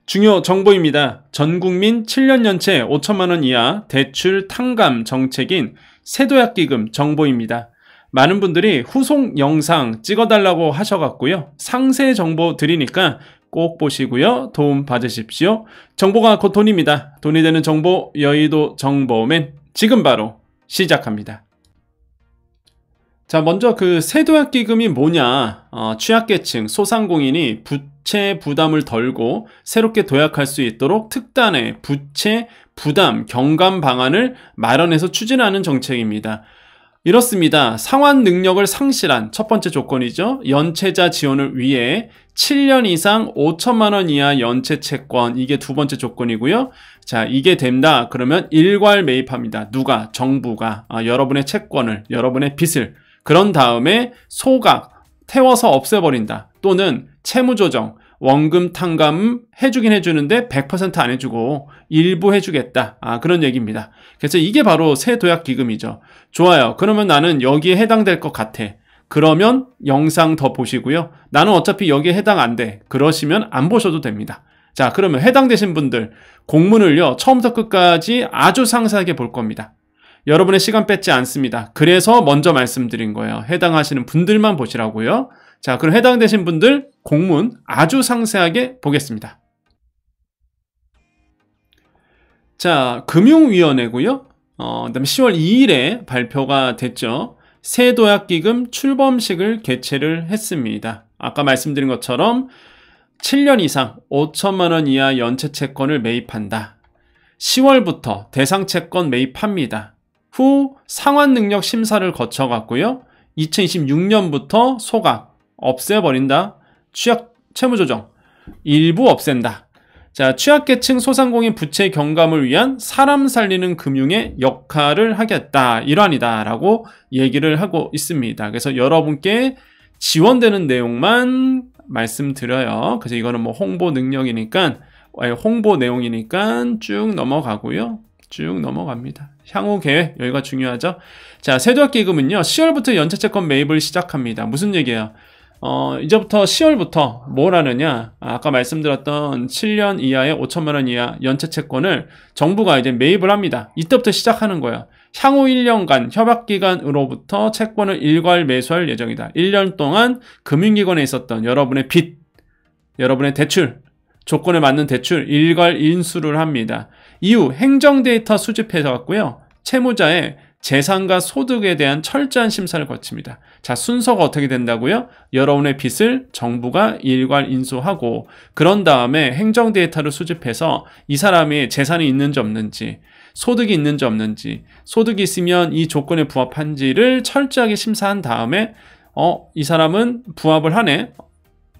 중요 정보입니다. 전국민 7년 연체 5천만 원 이하 대출 탕감 정책인 세도약기금 정보입니다. 많은 분들이 후속 영상 찍어달라고 하셔갖고요. 상세 정보 드리니까 꼭 보시고요. 도움 받으십시오. 정보가 곧 돈입니다. 돈이 되는 정보 여의도 정보맨 지금 바로 시작합니다. 자, 먼저 그 세도약기금이 뭐냐, 취약계층, 소상공인이 부채 부담을 덜고 새롭게 도약할 수 있도록 특단의 부채 부담 경감 방안을 마련해서 추진하는 정책입니다. 이렇습니다. 상환 능력을 상실한 첫 번째 조건이죠. 연체자 지원을 위해 7년 이상 5천만 원 이하 연체 채권, 이게 두 번째 조건이고요. 자, 이게 된다 그러면 일괄 매입합니다. 누가? 정부가 여러분의 채권을, 여러분의 빚을. 그런 다음에 소각, 태워서 없애버린다. 또는 채무조정, 원금 탕감 해주긴 해주는데 100% 안 해주고 일부 해주겠다. 그런 얘기입니다. 그래서 이게 바로 세도약기금이죠. 좋아요. 그러면 나는 여기에 해당될 것 같아. 그러면 영상 더 보시고요. 나는 어차피 여기에 해당 안 돼. 그러시면 안 보셔도 됩니다. 자, 그러면 해당되신 분들 공문을요, 처음부터 끝까지 아주 상세하게 볼 겁니다. 여러분의 시간 뺏지 않습니다. 그래서 먼저 말씀드린 거예요. 해당하시는 분들만 보시라고요. 자, 그럼 해당되신 분들 공문 아주 상세하게 보겠습니다. 자, 금융위원회고요. 그다음에 10월 2일에 발표가 됐죠. 세도약기금 출범식을 개최를 했습니다. 아까 말씀드린 것처럼 7년 이상 5천만 원 이하 연체채권을 매입한다. 10월부터 대상채권 매입합니다. 후 상환능력 심사를 거쳐갔고요. 2026년부터 소각, 없애버린다. 채무조정, 일부 없앤다. 자, 취약계층 소상공인 부채 경감을 위한 사람 살리는 금융의 역할을 하겠다. 일환이다. 라고 얘기를 하고 있습니다. 그래서 여러분께 지원되는 내용만 말씀드려요. 그래서 이거는 뭐 홍보 능력이니까, 홍보 내용이니까 쭉 넘어가고요. 쭉 넘어갑니다. 향후 계획, 여기가 중요하죠. 자, 세도약기금은요 10월부터 연체채권 매입을 시작합니다. 무슨 얘기예요? 이제부터 10월부터 뭘 하느냐, 아까 말씀드렸던 7년 이하의 5천만 원 이하 연체채권을 정부가 이제 매입을 합니다. 이때부터 시작하는 거예요. 향후 1년간 협약기관으로부터 채권을 일괄 매수할 예정이다. 1년 동안 금융기관에 있었던 여러분의 빚, 여러분의 대출, 조건에 맞는 대출 일괄 인수를 합니다. 이후 행정 데이터 수집해서 갖고요, 채무자의 재산과 소득에 대한 철저한 심사를 거칩니다. 자, 순서가 어떻게 된다고요? 여러분의 빚을 정부가 일괄 인수하고, 그런 다음에 행정 데이터를 수집해서 이 사람이 재산이 있는지 없는지, 소득이 있는지 없는지, 소득이 있으면 이 조건에 부합한지를 철저하게 심사한 다음에 이 사람은 부합을 하네,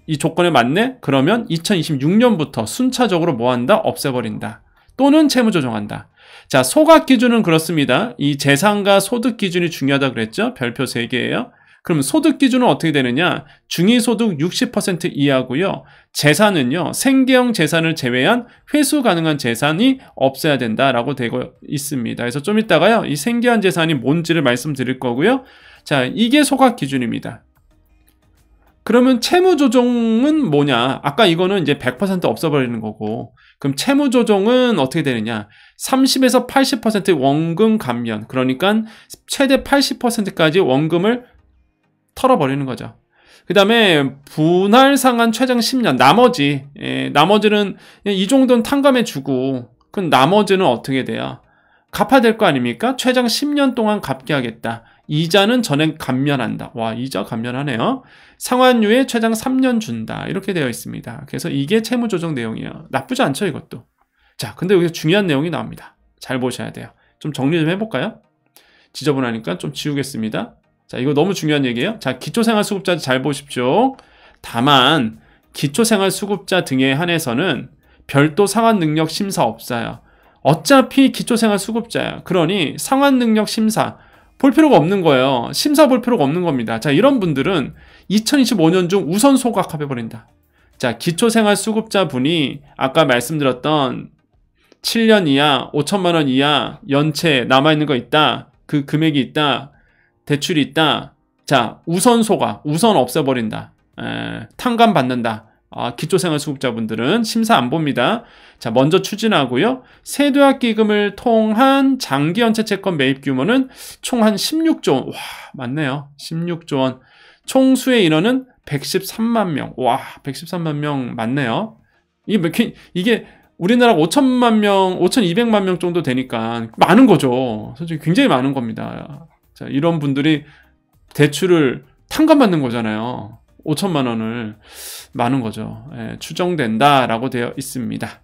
이 조건에 맞네? 그러면 2026년부터 순차적으로 뭐 한다? 없애버린다. 또는 채무조정한다. 자, 소각 기준은 그렇습니다. 이 재산과 소득 기준이 중요하다 그랬죠? 별표 3개예요. 그럼 소득 기준은 어떻게 되느냐? 중위소득 60% 이하고요. 재산은요, 생계형 재산을 제외한 회수 가능한 재산이 없어야 된다라고 되고 있습니다. 그래서 좀 이따가요, 이 생계한 재산이 뭔지를 말씀드릴 거고요. 자, 이게 소각 기준입니다. 그러면 채무조정은 뭐냐? 아까 이거는 이제 100% 없어버리는 거고, 그럼 채무조정은 어떻게 되느냐? 30에서 80% 원금 감면, 그러니까 최대 80%까지 원금을 털어버리는 거죠. 그 다음에 분할 상환 최장 10년, 나머지는 이 정도는 탕감해주고, 그럼 나머지는 어떻게 돼요? 갚아야 될 거 아닙니까? 최장 10년 동안 갚게 하겠다. 이자는 전액 감면한다. 와, 이자 감면하네요. 상환유예 최장 3년 준다. 이렇게 되어 있습니다. 그래서 이게 채무조정 내용이에요. 나쁘지 않죠, 이것도. 자, 근데 여기서 중요한 내용이 나옵니다. 잘 보셔야 돼요. 좀 정리 좀 해볼까요? 지저분하니까 좀 지우겠습니다. 자, 이거 너무 중요한 얘기예요. 자, 기초생활수급자 잘 보십시오. 다만 기초생활수급자 등에 한해서는 별도 상환능력 심사 없어요. 어차피 기초생활수급자야. 그러니 상환능력 심사 볼 필요가 없는 거예요. 심사 볼 필요가 없는 겁니다. 자, 이런 분들은 2025년 중 우선 소각해버린다. 자, 기초생활수급자 분이 아까 말씀드렸던 7년 이하, 5천만 원 이하 연체 남아있는 거 있다. 그 금액이 있다. 대출이 있다. 자, 우선 소각, 우선 없애버린다. 탕감 받는다. 기초생활수급자분들은 심사 안 봅니다. 자, 먼저 추진하고요. 세도약기금을 통한 장기연체 채권 매입 규모는 총 한 16조 원. 와, 맞네요. 16조 원. 총 수의 인원은 113만 명. 와, 113만 명 맞네요. 이게 우리나라 5천만 명, 5,200만 명 정도 되니까 많은 거죠. 솔직히 굉장히 많은 겁니다. 자, 이런 분들이 대출을 탕감받는 거잖아요. 5천만 원을. 많은 거죠. 예, 추정된다라고 되어 있습니다.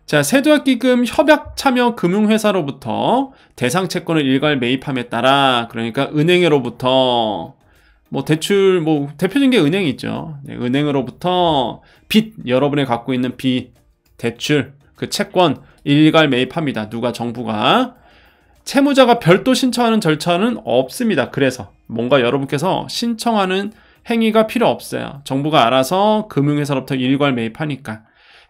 자, 세도약기금 협약참여금융회사로부터 대상채권을 일괄 매입함에 따라, 그러니까 은행으로부터 뭐 대출, 뭐 대표적인 게 은행이죠. 네, 은행으로부터 빚, 여러분이 갖고 있는 빚, 대출, 그 채권 일괄 매입합니다. 누가? 정부가. 채무자가 별도 신청하는 절차는 없습니다. 그래서 뭔가 여러분께서 신청하는 행위가 필요 없어요. 정부가 알아서 금융회사로부터 일괄 매입하니까.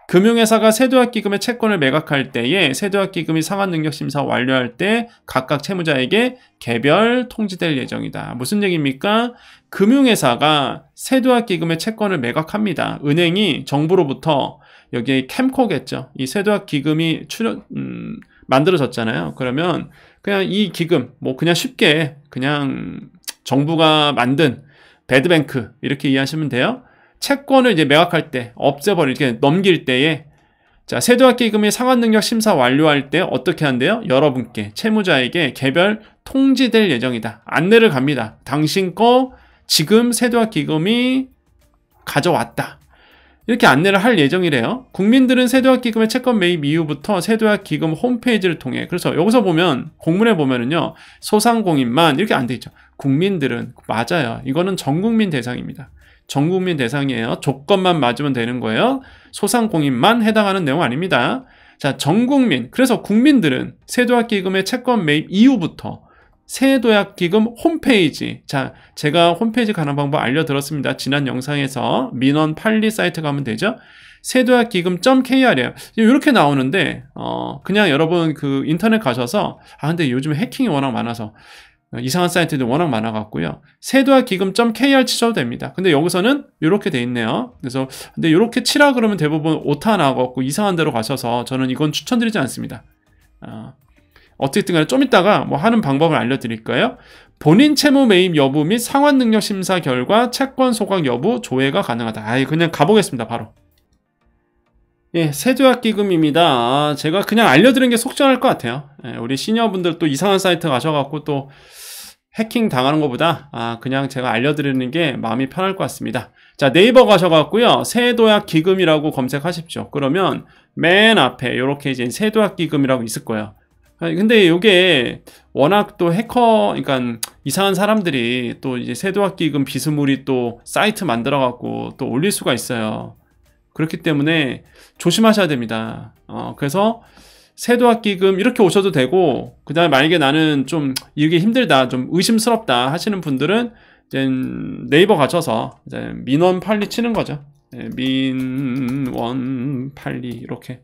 금융회사가 세도약기금의 채권을 매각할 때에 세도약기금이 상환능력심사 완료할 때 각각 채무자에게 개별 통지될 예정이다. 무슨 얘기입니까? 금융회사가 세도약기금의 채권을 매각합니다. 은행이 정부로부터, 여기 캠코겠죠. 이 세도약기금이 만들어졌잖아요. 그러면 그냥 이 기금, 뭐 그냥 쉽게 그냥 정부가 만든 배드뱅크 이렇게 이해하시면 돼요. 채권을 이제 매각할 때, 없애버릴, 이렇게 넘길 때에, 자, 세도약기금이 상환능력 심사 완료할 때 어떻게 한대요? 여러분께, 채무자에게 개별 통지될 예정이다. 안내를 갑니다. 당신 거 지금 세도약기금이 가져왔다. 이렇게 안내를 할 예정이래요. 국민들은 세도약기금의 채권 매입 이후부터 세도약기금 홈페이지를 통해, 그래서 여기서 보면 공문에 보면은요, 소상공인만 이렇게 안 돼 있죠. 국민들은, 맞아요. 이거는 전국민 대상입니다. 전국민 대상이에요. 조건만 맞으면 되는 거예요. 소상공인만 해당하는 내용 아닙니다. 자, 전국민, 그래서 국민들은 세도약기금의 채권 매입 이후부터 세도약기금 홈페이지, 자, 제가 홈페이지 가는 방법 알려드렸습니다. 지난 영상에서 민원 판리 사이트 가면 되죠. 세도약기금.kr이에요. 이렇게 나오는데 그냥 여러분 그 인터넷 가셔서, 근데 요즘 해킹이 워낙 많아서 이상한 사이트도 워낙 많아갖고요. 세도약기금.kr 치셔도 됩니다. 근데 여기서는 이렇게 돼 있네요. 그래서 근데 이렇게 치라 그러면 대부분 오타 나갖고 이상한 데로 가셔서 저는 이건 추천드리지 않습니다. 어쨌든 간에 좀 이따가 뭐 하는 방법을 알려드릴 거예요. 본인 채무 매입 여부 및 상환능력 심사 결과 채권 소각 여부 조회가 가능하다. 그냥 가보겠습니다. 바로. 예, 세도약기금입니다. 제가 그냥 알려드리는 게 속전할 것 같아요. 예, 우리 시니어분들 또 이상한 사이트 가셔갖고 또 해킹 당하는 것보다 그냥 제가 알려드리는 게 마음이 편할 것 같습니다. 자, 네이버 가셔갖고요, 세도약기금이라고 검색하십시오. 그러면 맨 앞에 이렇게 이제 세도약기금이라고 있을 거예요. 근데 이게 워낙 또 해커, 그러니까 이상한 사람들이 또 이제 세도약기금 비스무리 또 사이트 만들어갖고 또 올릴 수가 있어요. 그렇기 때문에 조심하셔야 됩니다. 그래서 세도약기금 이렇게 오셔도 되고, 그 다음에 만약에 나는 좀 이게 힘들다, 좀 의심스럽다 하시는 분들은 이제 네이버 가셔서 이제 민원 판리 치는 거죠. 네, 민원 판리, 이렇게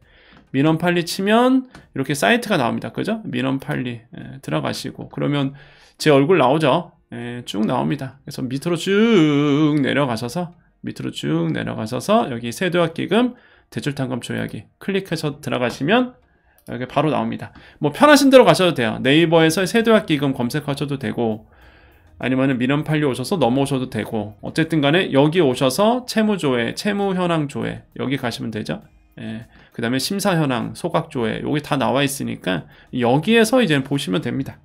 민원 판리 치면 이렇게 사이트가 나옵니다. 그죠? 민원 판리 들어가시고, 그러면 제 얼굴 나오죠. 쭉 나옵니다. 그래서 밑으로 쭉 내려가셔서 여기 세도약기금 대출탕감 조회하기 클릭해서 들어가시면 여기 바로 나옵니다. 뭐 편하신 대로 가셔도 돼요. 네이버에서 세도약기금 검색하셔도 되고, 아니면 민원 판리 오셔서 넘어오셔도 되고, 어쨌든 간에 여기 오셔서 채무조회, 채무현황조회 여기 가시면 되죠. 그 다음에 심사현황, 소각조회 여기 다 나와 있으니까 여기에서 이제 보시면 됩니다.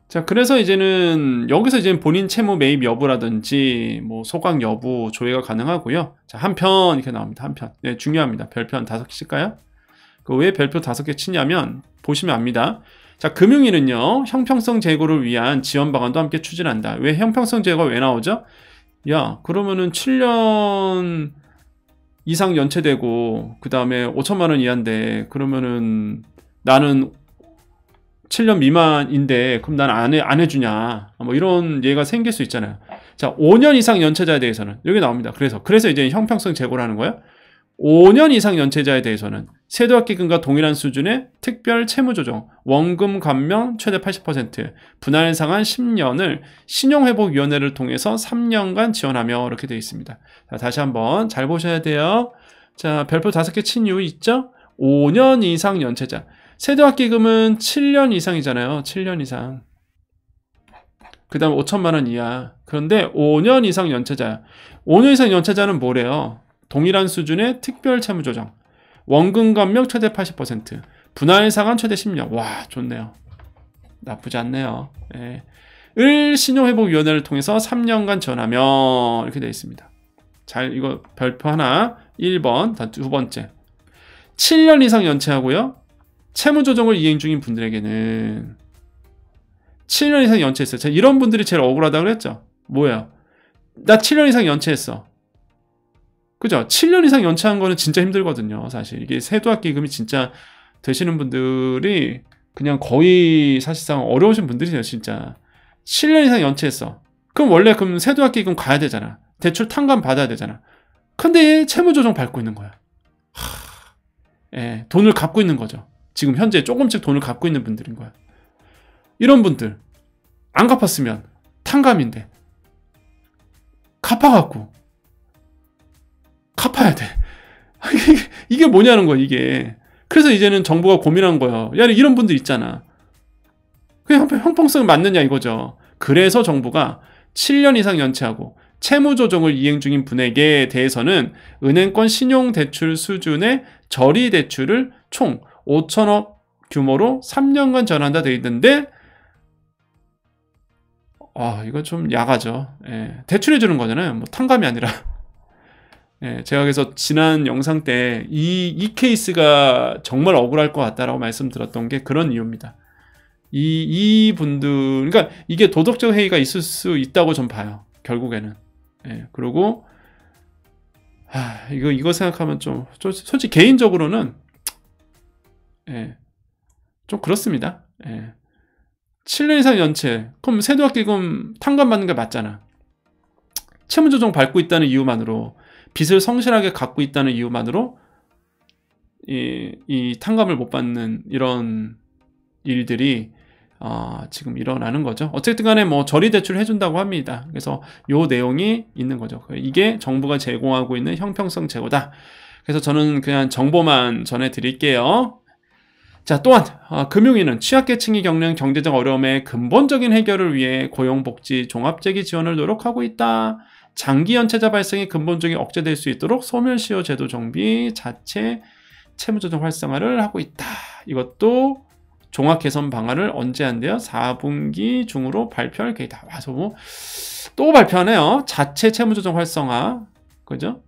자, 그래서 이제는 여기서 이제 본인 채무 매입 여부라든지 뭐 소각 여부 조회가 가능하고요. 자, 한 편 이렇게 나옵니다. 한 편. 네, 중요합니다. 별표 5개 칠까요? 왜 별표 5개 치냐면 보시면 압니다. 자, 금융위는요, 형평성 제고를 위한 지원 방안도 함께 추진한다. 왜 형평성 제고가 왜 나오죠? 야, 그러면은 7년 이상 연체되고 그 다음에 5천만 원 이하인데, 그러면은 나는 7년 미만인데 그럼 난 안 해주냐, 뭐 이런 예가 생길 수 있잖아요. 자, 5년 이상 연체자에 대해서는 여기 나옵니다. 그래서 이제 형평성 제고를 하는 거예요. 5년 이상 연체자에 대해서는 세도학기금과 동일한 수준의 특별 채무조정, 원금 감면 최대 80%, 분할 상한 10년을 신용회복위원회를 통해서 3년간 지원하며 이렇게 되어 있습니다. 자, 다시 한번 잘 보셔야 돼요. 자, 별표 5개 친 이유 있죠? 5년 이상 연체자. 세도학기금은 7년 이상이잖아요. 7년 이상. 그 다음 5천만 원 이하. 그런데 5년 이상 연체자야. 5년 이상 연체자는 뭐래요? 동일한 수준의 특별 채무조정, 원금 감면 최대 80%, 분할 상한 최대 10년. 와, 좋네요. 나쁘지 않네요. 예. 을 신용회복위원회를 통해서 3년간 지원하며 이렇게 되어 있습니다. 잘 이거 별표 하나. 1번, 두 번째. 7년 이상 연체하고요. 채무조정을 이행 중인 분들에게는 7년 이상 연체했어요. 제가 이런 분들이 제일 억울하다고 그랬죠. 뭐야? 나 7년 이상 연체했어. 그죠? 7년 이상 연체한 거는 진짜 힘들거든요. 사실 이게 세도학기금이 진짜 되시는 분들이 그냥 거의 사실상 어려우신 분들이세요. 진짜 7년 이상 연체했어. 그럼 원래 그럼 세도학기금 가야 되잖아. 대출 탕감 받아야 되잖아. 근데 채무조정 밟고 있는 거야. 예, 돈을 갚고 있는 거죠. 지금 현재 조금씩 돈을 갚고 있는 분들인 거야. 이런 분들 안 갚았으면 탕감인데 갚아갖고 갚아야 돼. 이게 뭐냐는 거야, 이게. 그래서 이제는 정부가 고민한 거예요. 야, 이런 분들 있잖아. 그게 형평성이 맞느냐 이거죠. 그래서 정부가 7년 이상 연체하고 채무조정을 이행 중인 분에게 대해서는 은행권 신용대출 수준의 저리대출을 총 5천억 규모로 3년간 전한다 되어 있는데, 이거 좀 야가죠. 예, 대출해 주는 거잖아요. 뭐 탕감이 아니라. 예, 제가 그래서 지난 영상 때 이 케이스가 정말 억울할 것 같다라고 말씀드렸던 게 그런 이유입니다. 이 분들, 그러니까 이게 도덕적 해이가 있을 수 있다고 전 봐요. 결국에는. 예, 그리고 이거 생각하면 좀 솔직히 개인적으로는 예, 좀 그렇습니다. 예. 7년 이상 연체, 그럼 세도학기금 탕감 받는 게 맞잖아. 채무조정 밟고 있다는 이유만으로, 빚을 성실하게 갚고 있다는 이유만으로 이 탕감을 못 받는 이런 일들이 지금 일어나는 거죠. 어쨌든 간에 뭐 저리 대출을 해준다고 합니다. 그래서 요 내용이 있는 거죠. 이게 정부가 제공하고 있는 형평성 제고다. 그래서 저는 그냥 정보만 전해드릴게요. 자, 또한 금융위는 취약계층이 겪는 경제적 어려움의 근본적인 해결을 위해 고용복지 종합재기 지원을 노력하고 있다. 장기 연체자 발생이 근본적인 억제될 수 있도록 소멸시효 제도 정비, 자체 채무조정 활성화를 하고 있다. 이것도 종합 개선 방안을 언제 한대요? 4분기 중으로 발표할 계획이다. 와서 또 발표하네요. 자체 채무조정 활성화, 그죠?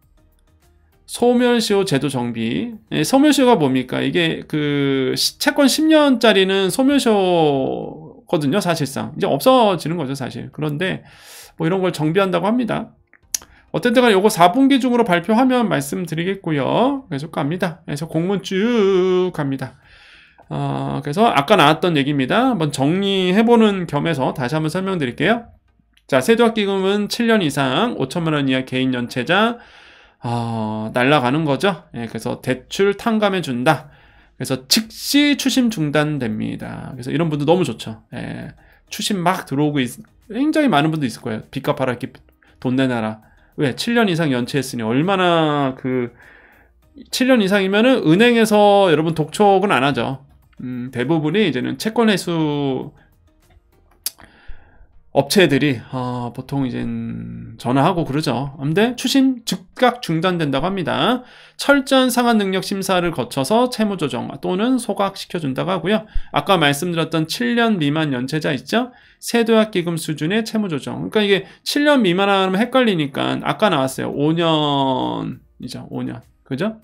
소멸시효 제도 정비. 소멸시효가 뭡니까? 이게 그 채권 10년짜리는 소멸시효거든요, 사실상. 이제 없어지는 거죠, 사실. 그런데 뭐 이런 걸 정비한다고 합니다. 어쨌든 간에 요거 4분기 중으로 발표하면 말씀드리겠고요. 계속 갑니다. 그래서 공문 쭉 갑니다. 그래서 아까 나왔던 얘기입니다. 한번 정리해보는 겸해서 다시 한번 설명드릴게요. 자, 세도학기금은 7년 이상 5천만 원 이하 개인 연체자 날라가는 거죠. 예, 그래서 대출 탕감해 준다. 그래서 즉시 추심 중단됩니다. 그래서 이런 분들 너무 좋죠. 예, 추심 막 들어오고 굉장히 많은 분도 있을 거예요. 빚 갚아라, 이렇게 돈 내놔라. 왜? 7년 이상 연체했으니 얼마나 7년 이상이면은 은행에서 여러분 독촉은 안 하죠. 대부분이 이제는 채권 회수 업체들이 보통 이제 전화하고 그러죠. 근데 추심 즉각 중단된다고 합니다. 철저한 상한 능력 심사를 거쳐서 채무조정 또는 소각시켜준다고 하고요. 아까 말씀드렸던 7년 미만 연체자 있죠? 세도학기금 수준의 채무조정. 그러니까 이게 7년 미만 하면 헷갈리니까 아까 나왔어요. 5년이죠. 5년. 그죠?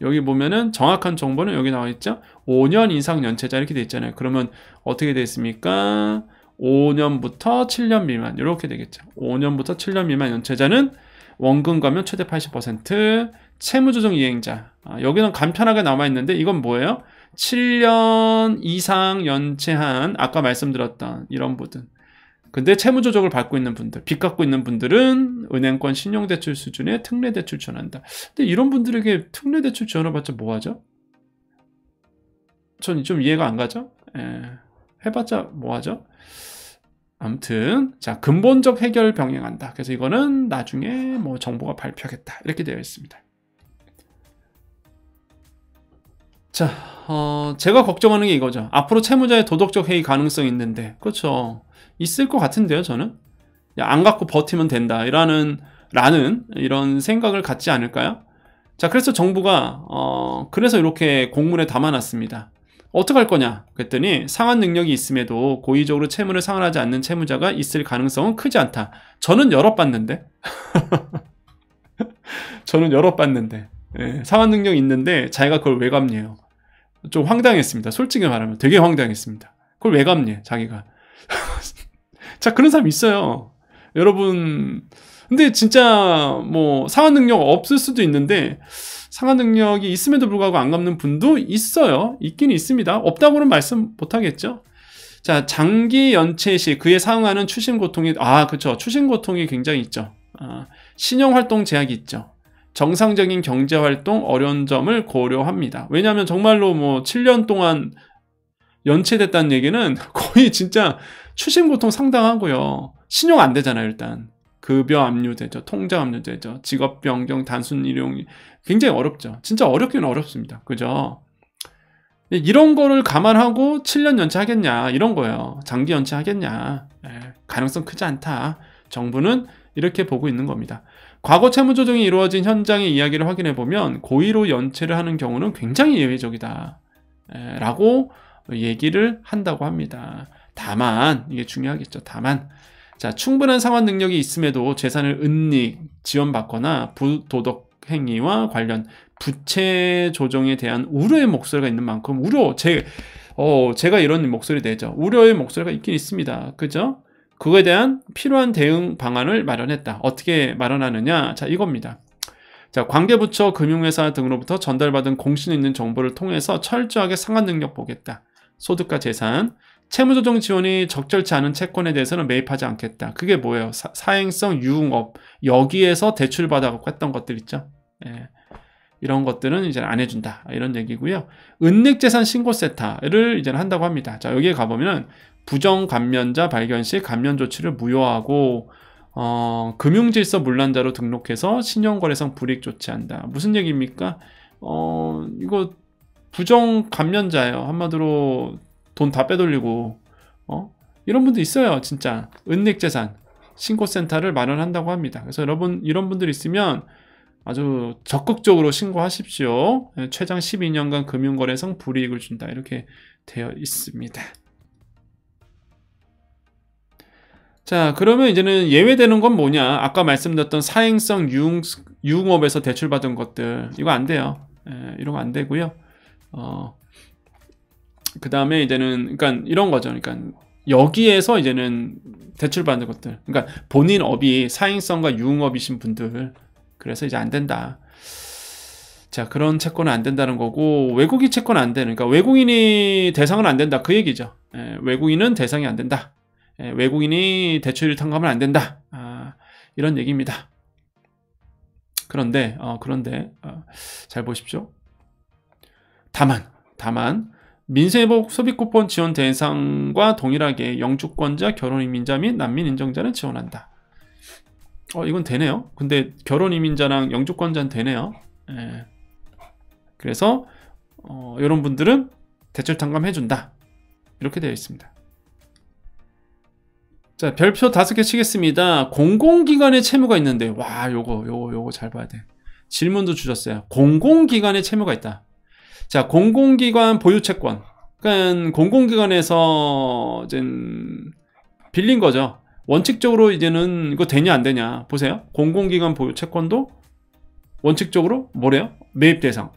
여기 보면은 정확한 정보는 여기 나와 있죠? 5년 이상 연체자 이렇게 돼 있잖아요. 그러면 어떻게 돼 있습니까? 5년부터 7년 미만 이렇게 되겠죠. 5년부터 7년 미만 연체자는 원금 감면 최대 80%, 채무조정 이행자. 여기는 간편하게 남아있는데 이건 뭐예요? 7년 이상 연체한 아까 말씀드렸던 이런 분들. 근데 채무조정을 받고 있는 분들, 빚 갖고 있는 분들은 은행권 신용대출 수준의 특례대출 지원한다. 근데 이런 분들에게 특례대출 지원을 받자 뭐하죠? 전 좀 이해가 안 가죠? 해봤자 뭐하죠? 아무튼 자, 근본적 해결 병행한다. 그래서 이거는 나중에 뭐 정부가 발표하겠다 이렇게 되어 있습니다. 자, 제가 걱정하는 게 이거죠. 앞으로 채무자의 도덕적 해이 가능성이 있는데, 그렇죠. 있을 것 같은데요, 저는. 안 갖고 버티면 된다. 라는 이런 생각을 갖지 않을까요? 자, 그래서 정부가, 그래서 이렇게 공문에 담아놨습니다. 어떡할 거냐? 그랬더니 상환 능력이 있음에도 고의적으로 채무를 상환하지 않는 채무자가 있을 가능성은 크지 않다. 저는 열어봤는데. 저는 열어봤는데. 예, 상환 능력이 있는데 자기가 그걸 왜 갚냐요. 좀 황당했습니다. 솔직히 말하면 되게 황당했습니다. 그걸 왜 갚냐, 자기가. 자, 그런 사람 있어요. 여러분, 근데 진짜 뭐 상환 능력 없을 수도 있는데 상환 능력이 있음에도 불구하고 안 갚는 분도 있어요. 있긴 있습니다. 없다고는 말씀 못하겠죠. 자, 장기 연체 시 그에 상응하는 추심 고통이, 그렇죠. 추심 고통이 굉장히 있죠. 신용 활동 제약이 있죠. 정상적인 경제 활동 어려운 점을 고려합니다. 왜냐하면 정말로 뭐 7년 동안 연체됐다는 얘기는 거의 진짜 추심 고통 상당하고요. 신용 안 되잖아요, 일단. 급여 압류되죠. 통장 압류되죠. 직업 변경, 단순 일용 굉장히 어렵죠. 진짜 어렵긴 어렵습니다. 그죠? 이런 거를 감안하고 7년 연체하겠냐 이런 거예요. 장기 연체하겠냐. 가능성 크지 않다. 정부는 이렇게 보고 있는 겁니다. 과거 채무 조정이 이루어진 현장의 이야기를 확인해 보면 고의로 연체를 하는 경우는 굉장히 예외적이다 라고 얘기를 한다고 합니다. 다만 이게 중요하겠죠. 다만 자, 충분한 상환 능력이 있음에도 재산을 은닉, 지원받거나 부도덕 행위와 관련 부채 조정에 대한 우려의 목소리가 있는 만큼 제가 이런 목소리 내죠. 우려의 목소리가 있긴 있습니다. 그죠? 그거에 대한 필요한 대응 방안을 마련했다. 어떻게 마련하느냐? 자, 이겁니다. 자, 관계부처, 금융회사 등으로부터 전달받은 공신 있는 정보를 통해서 철저하게 상환 능력 보겠다. 소득과 재산, 채무조정 지원이 적절치 않은 채권에 대해서는 매입하지 않겠다. 그게 뭐예요? 사행성 유흥업, 여기에서 대출받아갖고 했던 것들 있죠. 이런 것들은 이제 안 해준다. 이런 얘기고요. 은닉재산 신고세타를 이제 한다고 합니다. 자, 여기에 가보면은 부정감면자 발견 시 감면 조치를 무효하고 금융질서 문란자로 등록해서 신용거래상 불이익 조치한다. 무슨 얘기입니까? 이거 부정감면자예요. 한마디로 돈 다 빼돌리고 이런 분도 있어요. 진짜 은닉재산 신고센터를 마련한다고 합니다. 그래서 여러분 이런 분들 있으면 아주 적극적으로 신고하십시오. 최장 12년간 금융거래상 불이익을 준다. 이렇게 되어 있습니다. 자, 그러면 이제는 예외되는 건 뭐냐? 아까 말씀드렸던 사행성 유흥업에서 대출받은 것들 이거 안 돼요. 이런 거 안 되고요. 그 다음에 이제는 그러니까 이런 거죠. 그러니까 여기에서 이제는 대출받는 것들. 그러니까 본인 업이 사행성과 유흥업이신 분들 그래서 이제 안 된다. 자, 그런 채권은 안 된다는 거고 외국인 채권은 안 되는. 그러니까 외국인이 대상은 안 된다. 그 얘기죠. 외국인은 대상이 안 된다. 외국인이 대출 탕감은 안 된다. 이런 얘기입니다. 그런데 잘 보십시오. 다만 민생회복 소비쿠폰 지원 대상과 동일하게 영주권자, 결혼이민자 및 난민인정자는 지원한다. 이건 되네요. 근데 결혼이민자랑 영주권자는 되네요. 그래서 이런 분들은 대출 탕감해준다. 이렇게 되어 있습니다. 자, 별표 5개 치겠습니다. 공공기관의 채무가 있는데 와, 요거 잘 봐야 돼. 질문도 주셨어요. 공공기관의 채무가 있다. 자, 공공기관 보유채권. 그러니까 공공기관에서 이제 빌린 거죠. 원칙적으로 이제는 이거 되냐 안 되냐 보세요. 공공기관 보유채권도 원칙적으로 뭐래요? 매입 대상.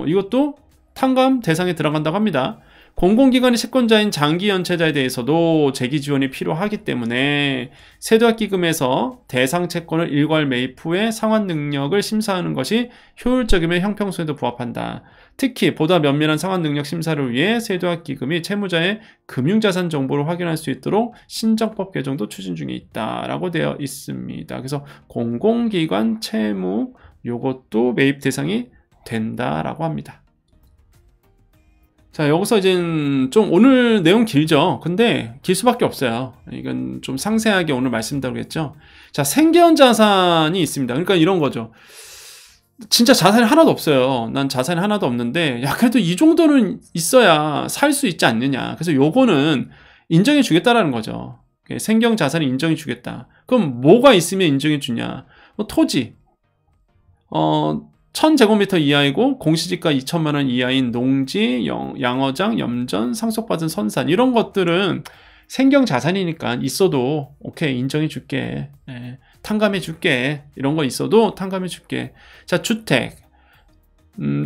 이것도 탕감 대상에 들어간다고 합니다. 공공기관의 채권자인 장기연체자에 대해서도 재기 지원이 필요하기 때문에 세도학기금에서 대상 채권을 일괄 매입 후에 상환 능력을 심사하는 것이 효율적이며 형평성에도 부합한다. 특히 보다 면밀한 상환 능력 심사를 위해 세도학기금이 채무자의 금융자산 정보를 확인할 수 있도록 신정법 개정도 추진 중에 있다라고 되어 있습니다. 그래서 공공기관 채무 요것도 매입 대상이 된다라고 합니다. 자, 여기서 이제 좀 오늘 내용 길죠. 근데 길 수밖에 없어요. 이건 좀 상세하게 오늘 말씀드리겠죠. 자, 생계형 자산이 있습니다. 그러니까 이런 거죠. 진짜 자산이 하나도 없어요. 난 자산이 하나도 없는데, 야, 그래도 이 정도는 있어야 살 수 있지 않느냐. 그래서 요거는 인정해 주겠다라는 거죠. 생계형 자산을 인정해 주겠다. 그럼 뭐가 있으면 인정해 주냐? 뭐 토지, 1000제곱미터 이하이고 공시지가 2천만 원 이하인 농지, 양어장, 염전, 상속받은 선산 이런 것들은 생경 자산이니까 있어도 오케이 인정해 줄게. 탕감해 줄게. 이런 거 있어도 탕감해 줄게. 자, 주택.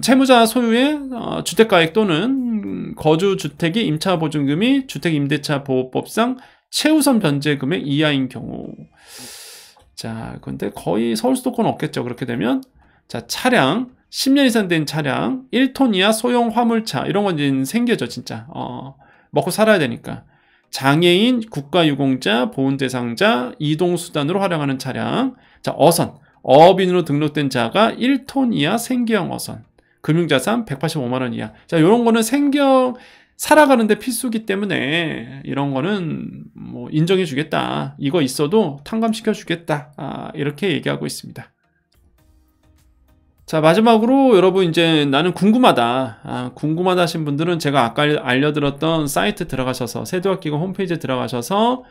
채무자 소유의 주택가액 또는 거주주택이 임차보증금이 주택임대차 보호법상 최우선 변제금액 이하인 경우. 자, 근데 거의 서울 수도권 없겠죠. 그렇게 되면 자, 차량 10년 이상 된 차량 1톤 이하 소형 화물차 이런 건 이제 생겨져 진짜. 먹고 살아야 되니까. 장애인, 국가유공자, 보훈대상자, 이동수단으로 활용하는 차량. 자, 어선. 어업인으로 등록된 자가 1톤 이하 생계형 어선. 금융자산 185만 원 이하. 자, 이런 거는 생계형 살아가는데 필수기 때문에 이런 거는 뭐 인정해 주겠다. 이거 있어도 탕감시켜 주겠다. 이렇게 얘기하고 있습니다. 자, 마지막으로 여러분 이제 나는 궁금하다. 궁금하다 하신 분들은 제가 아까 알려드렸던 사이트 들어가셔서 세도학기금 홈페이지에 들어가셔서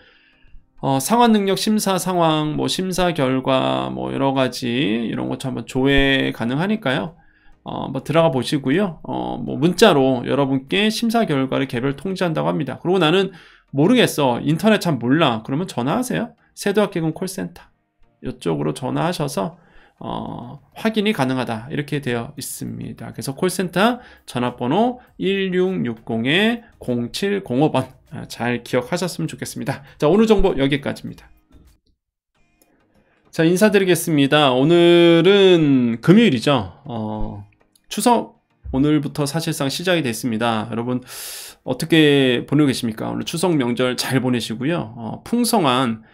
상환능력 심사 상황, 뭐 심사 결과, 뭐 여러 가지 이런 것도 한번 조회 가능하니까요. 뭐 들어가 보시고요. 뭐 문자로 여러분께 심사 결과를 개별 통지한다고 합니다. 그리고 나는 모르겠어. 인터넷 참 몰라. 그러면 전화하세요. 세도학기금 콜센터. 이쪽으로 전화하셔서 확인이 가능하다 이렇게 되어 있습니다. 그래서 콜센터 전화번호 1660-0705번 잘 기억하셨으면 좋겠습니다. 자, 오늘 정보 여기까지입니다. 자, 인사드리겠습니다. 오늘은 금요일이죠. 추석 오늘부터 사실상 시작이 됐습니다. 여러분 어떻게 보내고 계십니까? 오늘 추석 명절 잘 보내시고요. 풍성한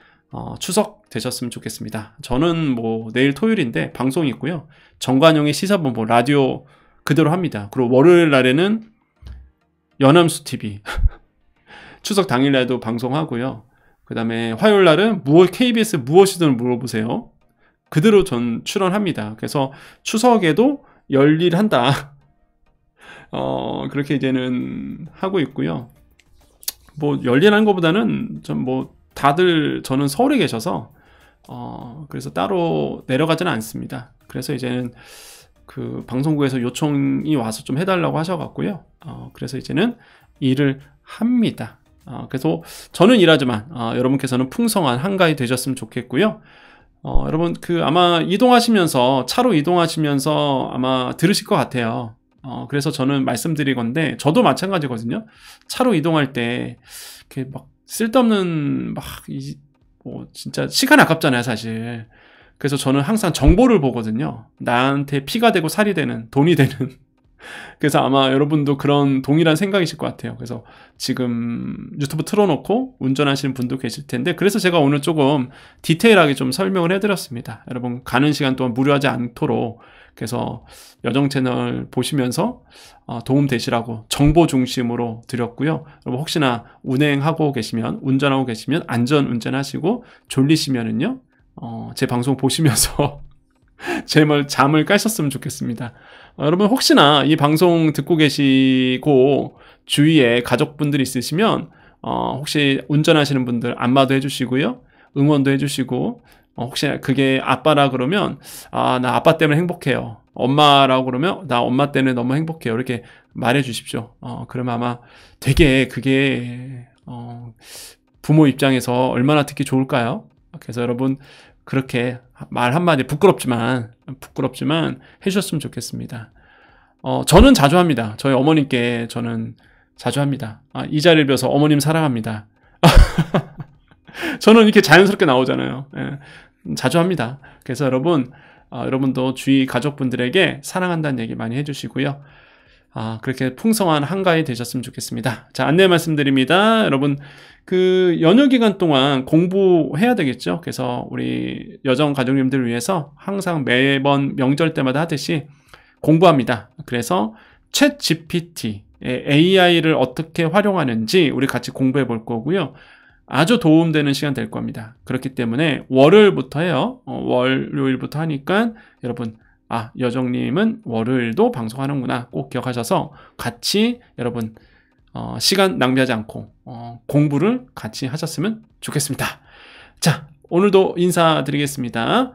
추석 되셨으면 좋겠습니다. 저는 뭐 내일 토요일인데 방송이 있고요. 정관용의 시사본부 라디오 그대로 합니다. 그리고 월요일 날에는 연암수 TV 추석 당일날도 방송하고요. 그 다음에 화요일 날은 KBS 무엇이든 물어보세요. 그대로 전 출연합니다. 그래서 추석에도 열일한다. 그렇게 이제는 하고 있고요. 뭐 열일하는 것보다는 좀 뭐 다들 저는 서울에 계셔서 그래서 따로 내려가지는 않습니다. 그래서 이제는 그 방송국에서 요청이 와서 좀 해달라고 하셔갖고요. 그래서 이제는 일을 합니다. 그래서 저는 일하지만 여러분께서는 풍성한 한가위 되셨으면 좋겠고요. 여러분 아마 이동하시면서 차로 이동하시면서 아마 들으실 것 같아요. 그래서 저는 말씀드릴 건데 저도 마찬가지거든요. 차로 이동할 때 이렇게 막 쓸데없는 뭐 진짜 시간 아깝잖아요, 사실. 그래서 저는 항상 정보를 보거든요. 나한테 피가 되고 살이 되는, 돈이 되는. 그래서 아마 여러분도 그런 동일한 생각이실 것 같아요. 그래서 지금 유튜브 틀어놓고 운전하시는 분도 계실 텐데, 그래서 제가 오늘 조금 디테일하게 좀 설명을 해드렸습니다. 여러분 가는 시간 동안 무료하지 않도록. 그래서 여정 채널 보시면서 도움 되시라고 정보 중심으로 드렸고요. 여러분 혹시나 운행하고 계시면, 운전하고 계시면 안전 운전하시고 졸리시면은요, 제 방송 보시면서 잠을 까셨으면 좋겠습니다. 여러분 혹시나 이 방송 듣고 계시고 주위에 가족분들이 있으시면 혹시 운전하시는 분들 안마도 해주시고요, 응원도 해주시고, 혹시 그게 아빠라 그러면 나 아빠 때문에 행복해요, 엄마라고 그러면 나 엄마 때문에 너무 행복해요, 이렇게 말해 주십시오. 그러면 아마 되게 그게 부모 입장에서 얼마나 듣기 좋을까요? 그래서 여러분 그렇게 말 한마디 부끄럽지만 해주셨으면 좋겠습니다. 저는 자주 합니다. 저희 어머님께 저는 자주 합니다. 이 자리를 비워서 어머님 사랑합니다. 저는 이렇게 자연스럽게 나오잖아요. 자주 합니다. 그래서 여러분도 주위 가족분들에게 사랑한다는 얘기 많이 해주시고요. 그렇게 풍성한 한가위 되셨으면 좋겠습니다. 자, 안내 말씀드립니다. 여러분 그 연휴 기간 동안 공부해야 되겠죠. 그래서 우리 여정 가족님들을 위해서 항상 매번 명절 때마다 하듯이 공부합니다. 그래서 챗GPT AI를 어떻게 활용하는지 우리 같이 공부해 볼 거고요. 아주 도움되는 시간 될 겁니다. 그렇기 때문에 월요일부터 해요. 월요일부터 하니까 여러분 여정님은 월요일도 방송하는구나 꼭 기억하셔서 같이 여러분 시간 낭비하지 않고 공부를 같이 하셨으면 좋겠습니다. 자, 오늘도 인사드리겠습니다.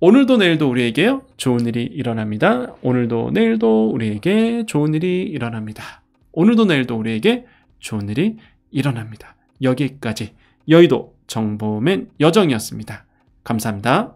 오늘도 내일도 우리에게 좋은 일이 일어납니다. 오늘도 내일도 우리에게 좋은 일이 일어납니다. 오늘도 내일도 우리에게 좋은 일이 일어납니다. 여기까지 여의도 정보맨 여정이었습니다. 감사합니다.